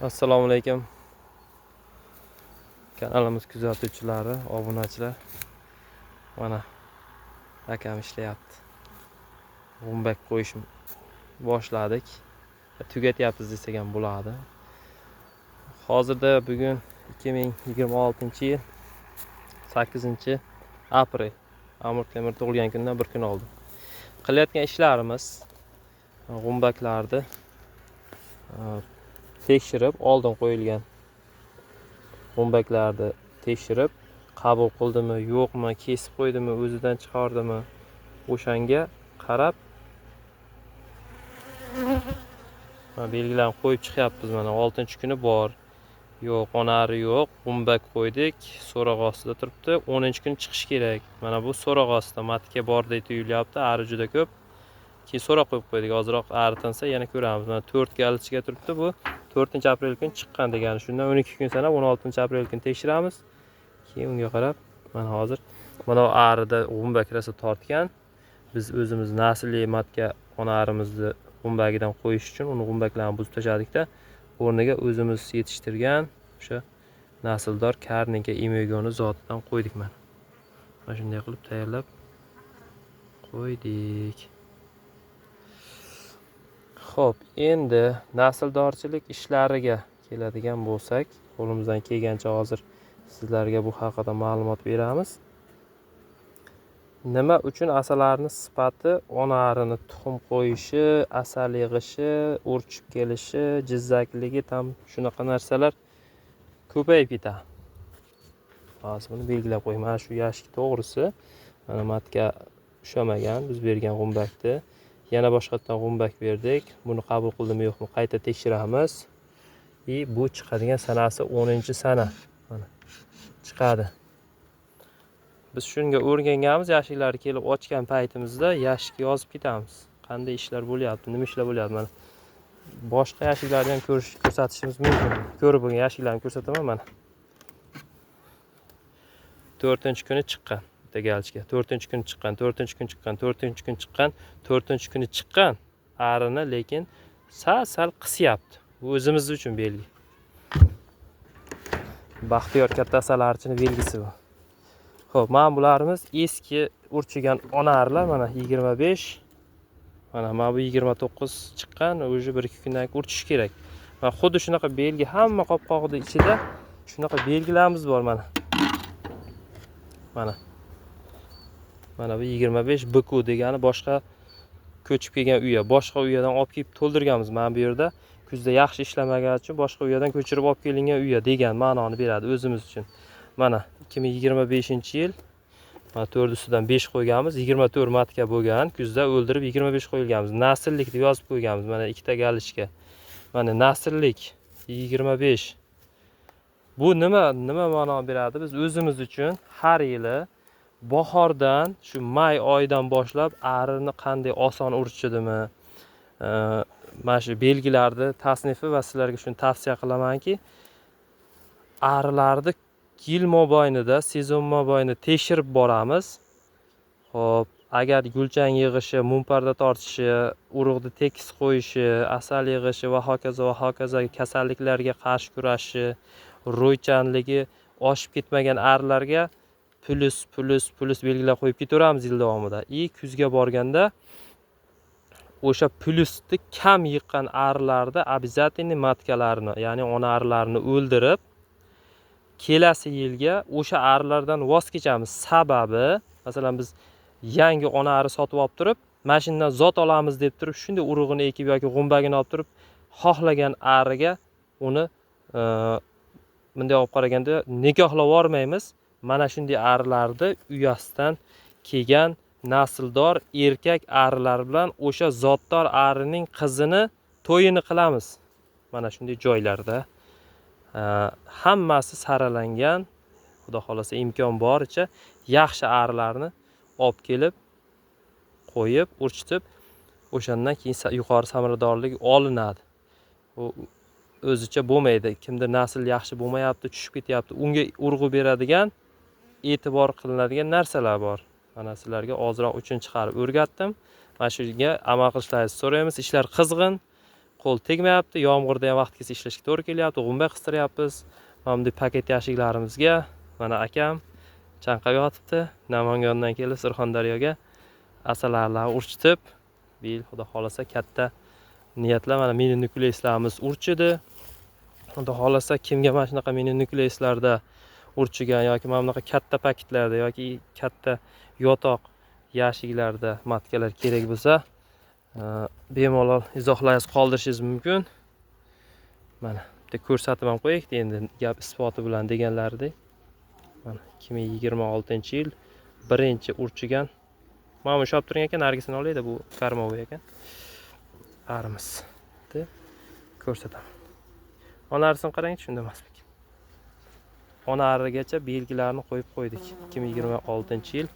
Assalomu alaykum. Kanalimiz kuzatuvchilari, obunachilar. Mana akam ishlayapti. G'umbak qo'yish boshladik. Tugatyapmiz desak ham bo'ladi. Hozirda bugun 2026-yil 8-aprel. Amir Temur tug'ilgan kundan bir kun oldin. Qilayotgan ishlarimiz g'umbaklarni tekshirib, oldin qo'yilgan g'umbaklarni tekshirib, qabul qildimi, yo'qmi, kesib qo'ydimi, o'zidan chiqardimi, o'shanga qarab belgilarni qo'yib chiqyapmiz. Mana 6-kuni bor. Yo'q, onari yo'q. G'umbak qo'ydik, so'roq ostida turibdi. 10-kuni chiqish kerak. Mana bu so'roq ostida matka bordek tuyulyapti, ari juda ko'p. Keyin so'roq qo'yib qo'ydik. Hozirroq ari tinsa yana ko'ramiz. Mana 4-galichiga turibdi bu. 4-aprel kuni chiqqan degani. Shundan 12 kun sanab 16-aprel kuni tekshiramiz. Keyin unga qarab, mana hozir mana arida g'umbak rosa tortgan. Biz o'zimiz naslli matka onarimizni g'umbagidan qo'yish uchun uni g'umbaklarni buzib tashladik-da, o'rniga o'zimiz yetishtirgan o'sha nasldor karnika imegoni zotidan qo'ydik mana. Mana shunday qilib tayyorlab qo'ydik. Xo'p, endi nasldorchilik ishlariga keladigan bo'lsak, qo'limizdan kelgancha hozir sizlarga bu haqida ma'lumot beramiz. Nima uchun asalarining sifati, onarini tuxum qo'yishi, asal yig'ishi, urchib kelishi, jizzakligi tam shunaqa narsalar ko'payib ketadi. Hozir buni belgilab qo'ying. Mana shu yashik to'g'risi, mana matka ushamagan biz bergan g'umbakni. Yana boshqatdan g'umbak berdik. Buni qabul qildimi yo'qmi qayta tekshiramiz. Bu chiqadigan sanasi 10-sana. Mana chiqadi. Biz shunga o'rganganmiz, yashiklarni kelib ochgan paytimizda yashikka yozib ketamiz. Qanday ishlar bo'lyapti, nima ishlar bo'lyapti. Mana boshqa yashiklarni ham ko'rsatishimiz mumkin. Ko'rib bo'lgan yashiklarni ko'rsataman mana. 4-kuni chiqqan. Bitta galchka. 4-kuni chiqqan, 4-kuni chiqqan, 4-kuni chiqqan, 4-kuni chiqqan. Arini lekin sal qisyapti. Bu o'zimiz uchun belgi. Baxtiyor katta asalarichining belgisi bu. Xo'p, mana bularimiz eski urchigan onarlar, mana 25. Mana bu 29 chiqqan, o'zi 1-2 kundan keyin urchish kerak. Mana xuddi shunaqa belgi hamma qopqog'ida ichida shunaqa belgilarimiz bor mana. Mana bu 25 BQ degani boshqa ko'chib kelgan uyga, boshqa uydan olib kelib to'ldirganmiz. Mana bu yerda kuzda yaxshi ishlamagani uchun boshqa uydan ko'chirib olib kelingan uyga degan ma'noni beradi o'zimiz uchun. Mana 2025-yil mana 4 ustidan 5 qo'yganmiz, 24 matka bo'lgan, kuzda o'ldirib 25 qo'yilganmiz. Nasllik deb yozib qo'yganmiz. Mana ikkita galichka. Mana nasllik 25. Bu nima ma'no beradi? Biz o'zimiz uchun har yili bahordan shu may oyidan boshlab arini qanday oson urchidimi, mana shu belgilarni tasnifi va sizlarga shuni tavsiya qilamanki, arilarni yil mobaynida, sezon mobaynida tekshirib boramiz. Xo'p, agar gulchang yig'ishi, mumparda tortishi, urug'ni tekis qo'yishi, asal yig'ishi va hokazo kasalliklarga qarshi kurashishi, ro'ychanligi oshib ketmagan arilarga plus belgilar qo'yib ketaveramiz yil davomida. Kuzga borganda o'sha plusni kam yiqqan arilarni обязательно matkalarini, ya'ni ona arilarini o'ldirib kelasi yilga o'sha arilardan voz kechamiz. Sababi, masalan biz yangi ona ari sotib olib turib, mashindan zot olamiz deb turib, shunday urug'ini ekib yoki g'umbagini olib turib, xohlagan ariga uni bunday olib qaraganda nikohlab yormaymiz. Mana shunday arilarni uyasidan kelgan nasldor erkak arilar bilan o'sha zotdor arining qizini to'yini qilamiz. Mana shunday joylarda hammasi saralangan, xudo xolasa imkon boricha yaxshi arilarni olib kelib qo'yib, urchitib, o'shandan keyin yuqori samaradorlik olinadi. Bu o'zicha bo'lmaydi. Kimdir nasl yaxshi bo'lmayapti, tushib ketyapti, unga urg'u beradigan, e'tibor qilinadigan narsalar bor. Mana sizlarga ozroq uchun chiqarib o'rgatdim. Mana shunga amal qilishlaringizni so'raymiz. Ishlar qizg'in. qo'l tegmayapti. Yomg'irda ham vaqt kelsa ishlashga to'g'ri kelyapti. G'umba qistiryapmiz. Mana bunday paket yashiklarimizga mana akam chanqab yotibdi. Namangandan kelib Surxondaryoga asalarilarni urchitib, bil xudo xolasa katta niyatlar mana mini nukleuslarimiz urchidi. Xudo xolasa kimga mana shunaqa mini nukleuslarda urchigan yoki mana bunaqa katta paketlarda yoki katta yotoq yashiklarda matkalar kerak bo'lsa, bemalol izohlarsiz qoldirishingiz mumkin. Mana bitta ko'rsatib ham qo'yaylik endi gap isboti bilan deganlaridek. Mana 2026-yil birinchi urchigan. Mana bu shop turgan ekan, nargisini olaydi, bu karmovoy ekan. Arimiz deb ko'rsataman. Onarisini qarang, shunda emas ekan. Onarigacha belgilarni qo'yib qo'ydik. 2026-yil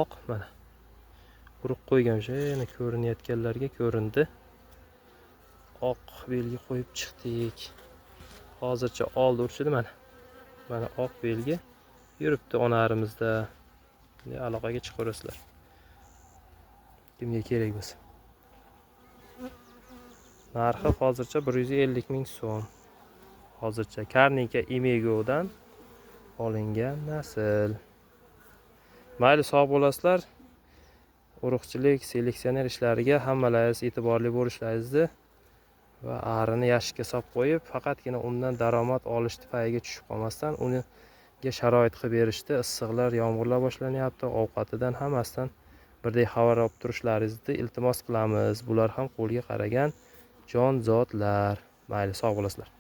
oq mana. Urib qo'ygan o'sha ko'rinayotganlarga ko'rindi. Oq belgi qo'yib chiqdik. Hozircha oldi urchidi mana. Mana oq belgi yuribdi onarimizda. Aloqaga chiqaverasizlar. Kimga kerak bo'lsa. Narxi hozircha 150 ming so'm. Hozircha Karnika Imegodan olingan nasl. Mayli, sog' bo'lasizlar. Urug'chilik, seleksioner ishlariga hammalaringiz e'tiborli bo'lishlaringizni va arini yashikka solib qo'yib, faqatgina undan daromad olish payiga tushib qolmasdan unga sharoit qilib berishdi. Issiqlar, yomg'irlar boshlanyapti. Ovqatidan hammasidan birdek xabar olib turishlaringizni iltimos qilamiz. Bular ham qo'lga qaragan jonzotlar. Mayli, sog' bo'lasizlar.